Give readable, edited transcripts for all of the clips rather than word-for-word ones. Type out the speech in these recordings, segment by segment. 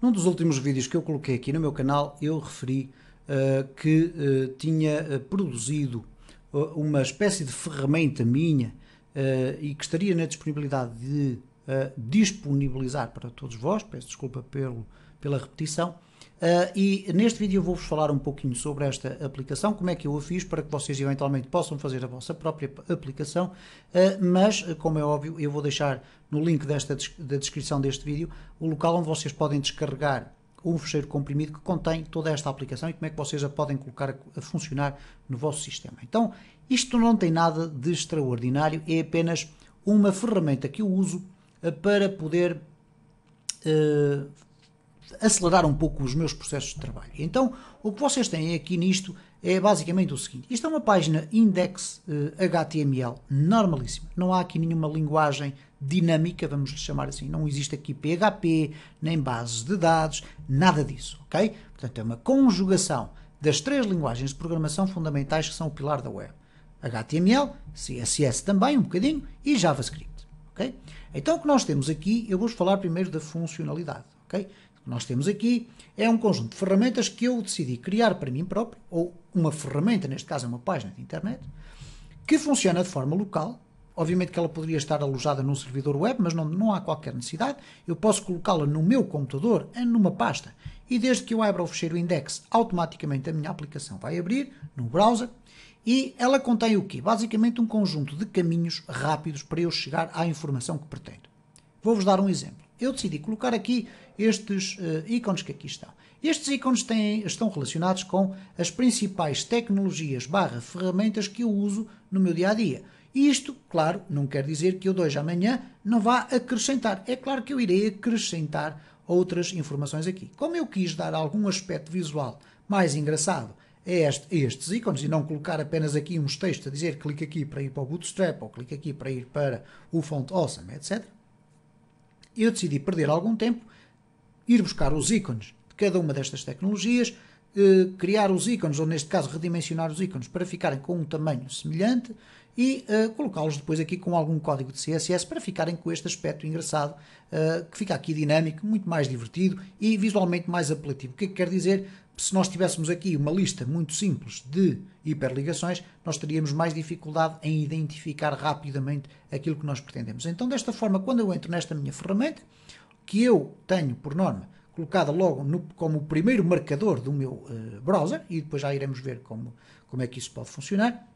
Num dos últimos vídeos que eu coloquei aqui no meu canal, eu referi que tinha produzido uma espécie de ferramenta minha e que estaria na disponibilidade de disponibilizar para todos vós. Peço desculpa pela repetição. E neste vídeo eu vou-vos falar um pouquinho sobre esta aplicação, como é que eu a fiz para que vocês eventualmente possam fazer a vossa própria aplicação, mas como é óbvio eu vou deixar no link da descrição deste vídeo o local onde vocês podem descarregar um fecheiro comprimido que contém toda esta aplicação e como é que vocês a podem colocar a funcionar no vosso sistema. Então isto não tem nada de extraordinário, é apenas uma ferramenta que eu uso para poder acelerar um pouco os meus processos de trabalho. Então, o que vocês têm aqui nisto é basicamente o seguinte. Isto é uma página index HTML normalíssima. Não há aqui nenhuma linguagem dinâmica, vamos lhe chamar assim. Não existe aqui PHP, nem bases de dados, nada disso, ok? Portanto, é uma conjugação das três linguagens de programação fundamentais que são o pilar da web. HTML, CSS também, um bocadinho, e JavaScript, ok? Então, o que nós temos aqui, eu vou-vos falar primeiro da funcionalidade, ok? O que nós temos aqui é um conjunto de ferramentas que eu decidi criar para mim próprio, ou uma ferramenta, neste caso é uma página de internet, que funciona de forma local. Obviamente que ela poderia estar alojada num servidor web, mas não há qualquer necessidade. Eu posso colocá-la no meu computador, numa pasta, e desde que eu abra o fecheiro index, automaticamente a minha aplicação vai abrir no browser, e ela contém o quê? Basicamente um conjunto de caminhos rápidos para eu chegar à informação que pretendo. Vou-vos dar um exemplo. Eu decidi colocar aqui estes ícones que aqui estão. Estes ícones estão relacionados com as principais tecnologias / ferramentas que eu uso no meu dia-a-dia. E isto, claro, não quer dizer que eu de hoje à amanhã não vá acrescentar. É claro que eu irei acrescentar outras informações aqui. Como eu quis dar algum aspecto visual mais engraçado a estes ícones e não colocar apenas aqui uns textos a dizer clique aqui para ir para o Bootstrap ou clique aqui para ir para o Font Awesome, etc., eu decidi perder algum tempo, ir buscar os ícones de cada uma destas tecnologias, criar os ícones, ou neste caso redimensionar os ícones para ficarem com um tamanho semelhante e colocá-los depois aqui com algum código de CSS para ficarem com este aspecto engraçado, que fica aqui dinâmico, muito mais divertido e visualmente mais apelativo. O que é que quer dizer? Se nós tivéssemos aqui uma lista muito simples de hiperligações, nós teríamos mais dificuldade em identificar rapidamente aquilo que nós pretendemos. Então, desta forma, quando eu entro nesta minha ferramenta, que eu tenho, por norma, colocada logo como o primeiro marcador do meu browser, e depois já iremos ver como é que isso pode funcionar,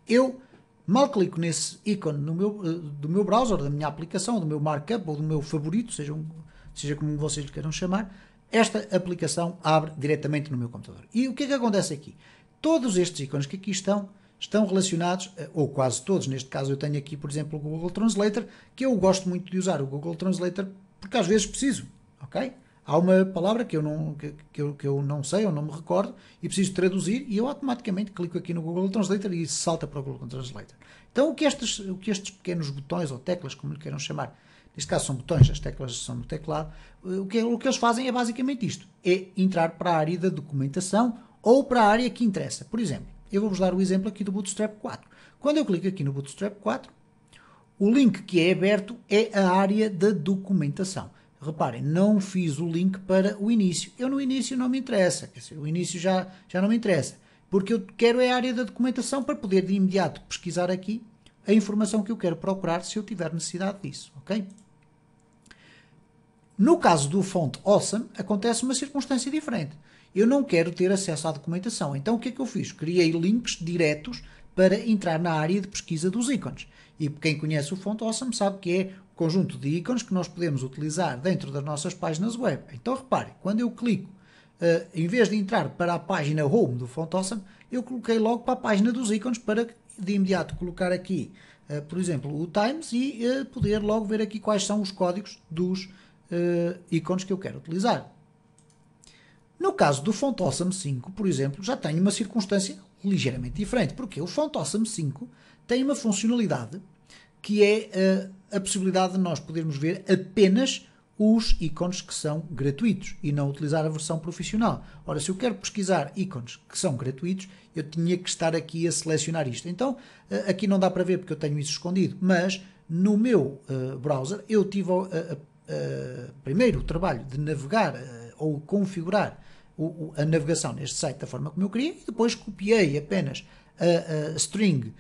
eu mal clico nesse ícone do meu browser, da minha aplicação, do meu markup ou do meu favorito, seja como vocês lhe queiram chamar, esta aplicação abre diretamente no meu computador. E o que é que acontece aqui? Todos estes ícones que aqui estão relacionados, ou quase todos, neste caso eu tenho aqui, por exemplo, o Google Translator, que eu gosto muito de usar o Google Translator porque às vezes preciso, ok? Há uma palavra que eu não sei ou não me recordo e preciso traduzir e eu automaticamente clico aqui no Google Translator e salta para o Google Translator. Então o que estes pequenos botões ou teclas, como lhe queiram chamar, neste caso são botões, as teclas são no teclado, o que eles fazem é basicamente isto, é entrar para a área da documentação ou para a área que interessa. Por exemplo, eu vou-vos dar o exemplo aqui do Bootstrap 4. Quando eu clico aqui no Bootstrap 4, o link que é aberto é a área da documentação. Reparem, não fiz o link para o início. Eu no início não me interessa, quer dizer, o início já não me interessa, porque eu quero é a área da documentação para poder de imediato pesquisar aqui a informação que eu quero procurar se eu tiver necessidade disso, ok? No caso do Font Awesome, acontece uma circunstância diferente. Eu não quero ter acesso à documentação. Então, o que é que eu fiz? Criei links diretos para entrar na área de pesquisa dos ícones. E quem conhece o Font Awesome sabe que é o conjunto de ícones que nós podemos utilizar dentro das nossas páginas web. Então, reparem, quando eu clico, em vez de entrar para a página Home do Font Awesome, eu coloquei logo para a página dos ícones para de imediato colocar aqui, por exemplo, o Times e poder logo ver aqui quais são os códigos dos ícones que eu quero utilizar. No caso do Font Awesome 5, por exemplo, já tenho uma circunstância ligeiramente diferente, porque o Font Awesome 5 tem uma funcionalidade que é a possibilidade de nós podermos ver apenas os ícones que são gratuitos e não utilizar a versão profissional. Ora, se eu quero pesquisar ícones que são gratuitos, eu tinha que estar aqui a selecionar isto. Então, aqui não dá para ver porque eu tenho isso escondido, mas no meu browser eu tive primeiro o trabalho de navegar ou configurar a navegação neste site da forma como eu queria, e depois copiei apenas a string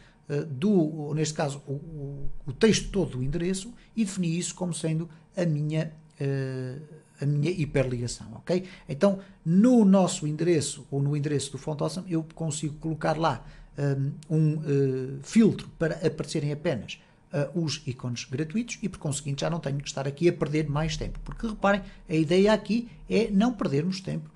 neste caso, o texto todo do endereço, e defini isso como sendo a minha hiperligação, ok? Então, no nosso endereço, ou no endereço do FontAwesome, eu consigo colocar lá filtro para aparecerem apenas os ícones gratuitos, e por conseguinte já não tenho que estar aqui a perder mais tempo, porque reparem, a ideia aqui é não perdermos tempo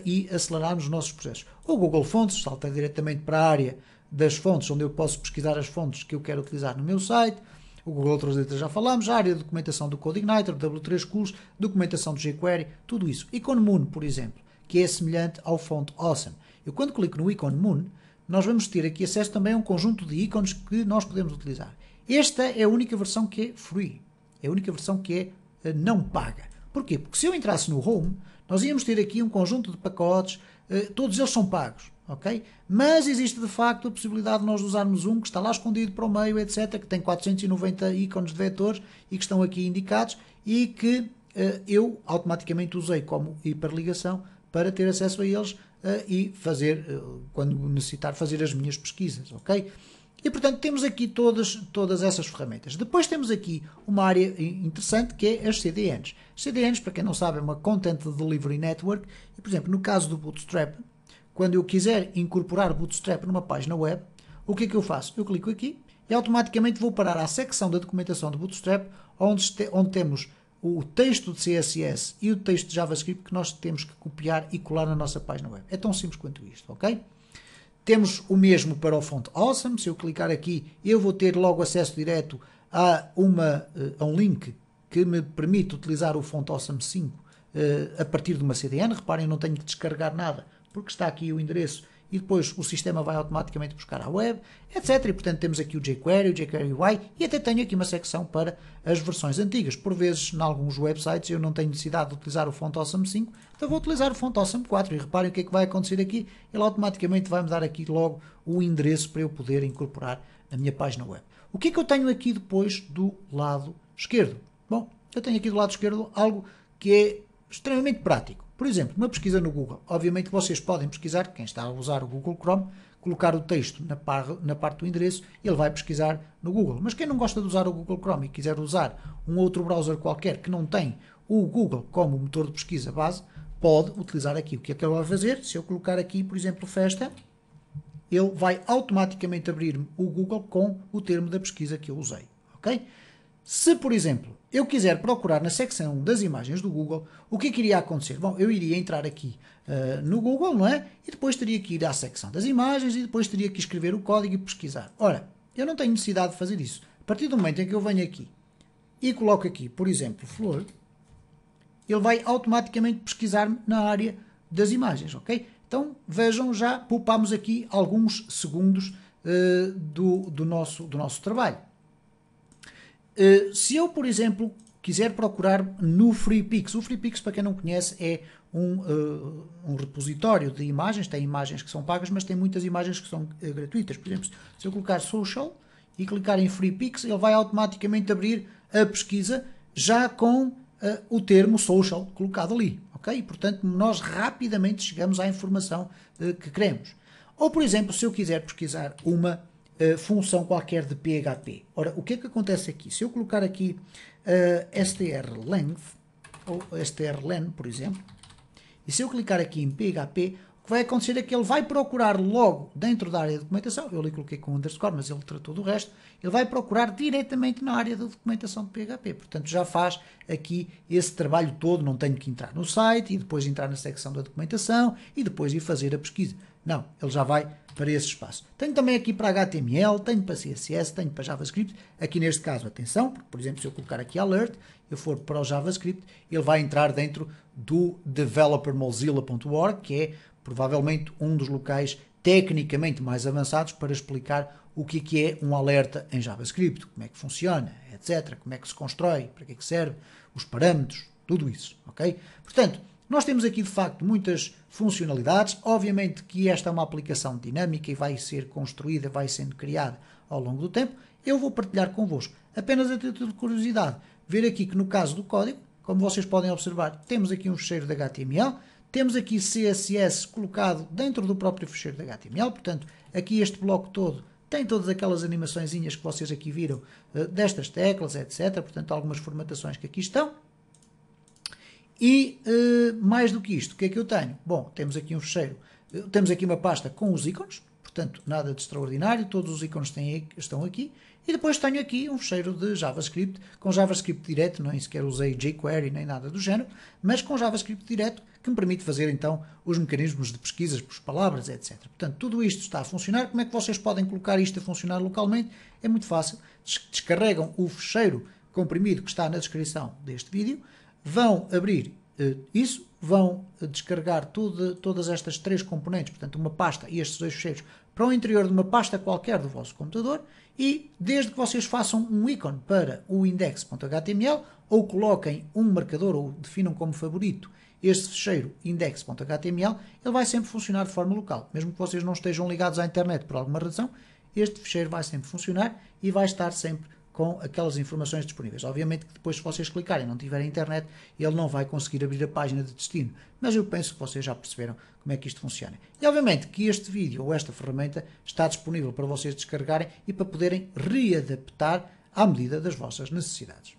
e acelerarmos os nossos processos. O Google Fontes salta diretamente para a área das fontes, onde eu posso pesquisar as fontes que eu quero utilizar no meu site. O Google Translator já falámos, a área de documentação do CodeIgniter, do W3 Schools, documentação do jQuery, tudo isso. IconeMoon, por exemplo, que é semelhante ao FontAwesome. Eu, quando clico no IconeMoon, nós vamos ter aqui acesso também a um conjunto de ícones que nós podemos utilizar. Esta é a única versão que é free, é a única versão que é não paga. Porquê? Porque se eu entrasse no Home, nós íamos ter aqui um conjunto de pacotes, todos eles são pagos, ok? Mas existe de facto a possibilidade de nós usarmos um que está lá escondido para o meio, etc., que tem 490 ícones de vetores e que estão aqui indicados, e que eu automaticamente usei como hiperligação para ter acesso a eles e fazer, quando necessitar, fazer as minhas pesquisas, ok? E, portanto, temos aqui todas essas ferramentas. Depois temos aqui uma área interessante, que é as CDNs. CDNs, para quem não sabe, é uma Content Delivery Network. E, por exemplo, no caso do Bootstrap, quando eu quiser incorporar Bootstrap numa página web, o que é que eu faço? Eu clico aqui e automaticamente vou parar à secção da documentação do Bootstrap, onde temos o texto de CSS e o texto de JavaScript que nós temos que copiar e colar na nossa página web. É tão simples quanto isto, ok? Temos o mesmo para o FontAwesome. Se eu clicar aqui, eu vou ter logo acesso direto a um link que me permite utilizar o FontAwesome 5 a partir de uma CDN. Reparem, eu não tenho que descarregar nada, porque está aqui o endereço e depois o sistema vai automaticamente buscar a web, etc. E, portanto, temos aqui o jQuery, o jQuery UI, e até tenho aqui uma secção para as versões antigas. Por vezes, em alguns websites, eu não tenho necessidade de utilizar o FontAwesome 5, então vou utilizar o FontAwesome 4. E reparem o que é que vai acontecer aqui. Ele automaticamente vai me dar aqui logo o endereço para eu poder incorporar na minha página web. O que é que eu tenho aqui depois do lado esquerdo? Bom, eu tenho aqui do lado esquerdo algo que é extremamente prático. Por exemplo, uma pesquisa no Google. Obviamente vocês podem pesquisar, quem está a usar o Google Chrome, colocar o texto na parte do endereço e ele vai pesquisar no Google. Mas quem não gosta de usar o Google Chrome e quiser usar um outro browser qualquer que não tem o Google como motor de pesquisa base, pode utilizar aqui. O que é que ele vai fazer? Se eu colocar aqui, por exemplo, festa, ele vai automaticamente abrir o Google com o termo da pesquisa que eu usei. Ok? Se, por exemplo, eu quiser procurar na secção das imagens do Google, o que é que iria acontecer? Bom, eu iria entrar aqui no Google, não é? E depois teria que ir à secção das imagens e depois teria que escrever o código e pesquisar. Ora, eu não tenho necessidade de fazer isso. A partir do momento em que eu venho aqui e coloco aqui, por exemplo, flor, ele vai automaticamente pesquisar na área das imagens, ok? Então, vejam, já poupámos aqui alguns segundos do nosso trabalho. Se eu, por exemplo, quiser procurar no FreePix, o FreePix, para quem não conhece, é um repositório de imagens. Tem imagens que são pagas, mas tem muitas imagens que são gratuitas. Por exemplo, se eu colocar Social e clicar em FreePix, ele vai automaticamente abrir a pesquisa já com o termo Social colocado ali, ok? E, portanto, nós rapidamente chegamos à informação que queremos. Ou, por exemplo, se eu quiser pesquisar uma função qualquer de PHP. Ora, o que é que acontece aqui? Se eu colocar aqui strlength, ou strlen, por exemplo, e se eu clicar aqui em PHP, o que vai acontecer é que ele vai procurar logo dentro da área de documentação, eu ali coloquei com underscore, mas ele tratou do resto, ele vai procurar diretamente na área da documentação de PHP. Portanto, já faz aqui esse trabalho todo, não tenho que entrar no site e depois entrar na secção da documentação e depois ir fazer a pesquisa. Não, ele já vai para esse espaço. Tenho também aqui para HTML, tenho para CSS, tenho para JavaScript. Aqui neste caso, atenção, porque, por exemplo, se eu colocar aqui alert, eu for para o JavaScript, ele vai entrar dentro do developermozilla.org, que é provavelmente um dos locais tecnicamente mais avançados para explicar o que é um alerta em JavaScript, como é que funciona, etc., como é que se constrói, para que é que serve, os parâmetros, tudo isso, ok? Portanto, nós temos aqui de facto muitas funcionalidades. Obviamente que esta é uma aplicação dinâmica e vai ser construída, vai sendo criada ao longo do tempo. Eu vou partilhar convosco, apenas a título de curiosidade, ver aqui que no caso do código, como vocês podem observar, temos aqui um fecheiro de HTML, temos aqui CSS colocado dentro do próprio fecheiro de HTML, portanto, aqui este bloco todo tem todas aquelas animaçõezinhas que vocês aqui viram, destas teclas, etc. Portanto, algumas formatações que aqui estão. E, mais do que isto, o que é que eu tenho? Bom, temos aqui um fecheiro, temos aqui uma pasta com os ícones, portanto, nada de extraordinário, todos os ícones estão aqui. E depois tenho aqui um fecheiro de JavaScript, com JavaScript direto, nem sequer usei jQuery nem nada do género, mas com JavaScript direto, que me permite fazer então os mecanismos de pesquisas por palavras, etc. Portanto, tudo isto está a funcionar. Como é que vocês podem colocar isto a funcionar localmente? É muito fácil. Descarregam o fecheiro comprimido que está na descrição deste vídeo, vão abrir isso, vão descarregar todas estas três componentes, portanto uma pasta e estes dois fecheiros, para o interior de uma pasta qualquer do vosso computador, e desde que vocês façam um ícone para o index.html ou coloquem um marcador ou definam como favorito este fecheiro index.html, ele vai sempre funcionar de forma local. Mesmo que vocês não estejam ligados à internet por alguma razão, este fecheiro vai sempre funcionar e vai estar sempre com aquelas informações disponíveis. Obviamente que depois, se vocês clicarem e não tiverem internet, ele não vai conseguir abrir a página de destino. Mas eu penso que vocês já perceberam como é que isto funciona. E obviamente que este vídeo ou esta ferramenta está disponível para vocês descarregarem e para poderem readaptar à medida das vossas necessidades.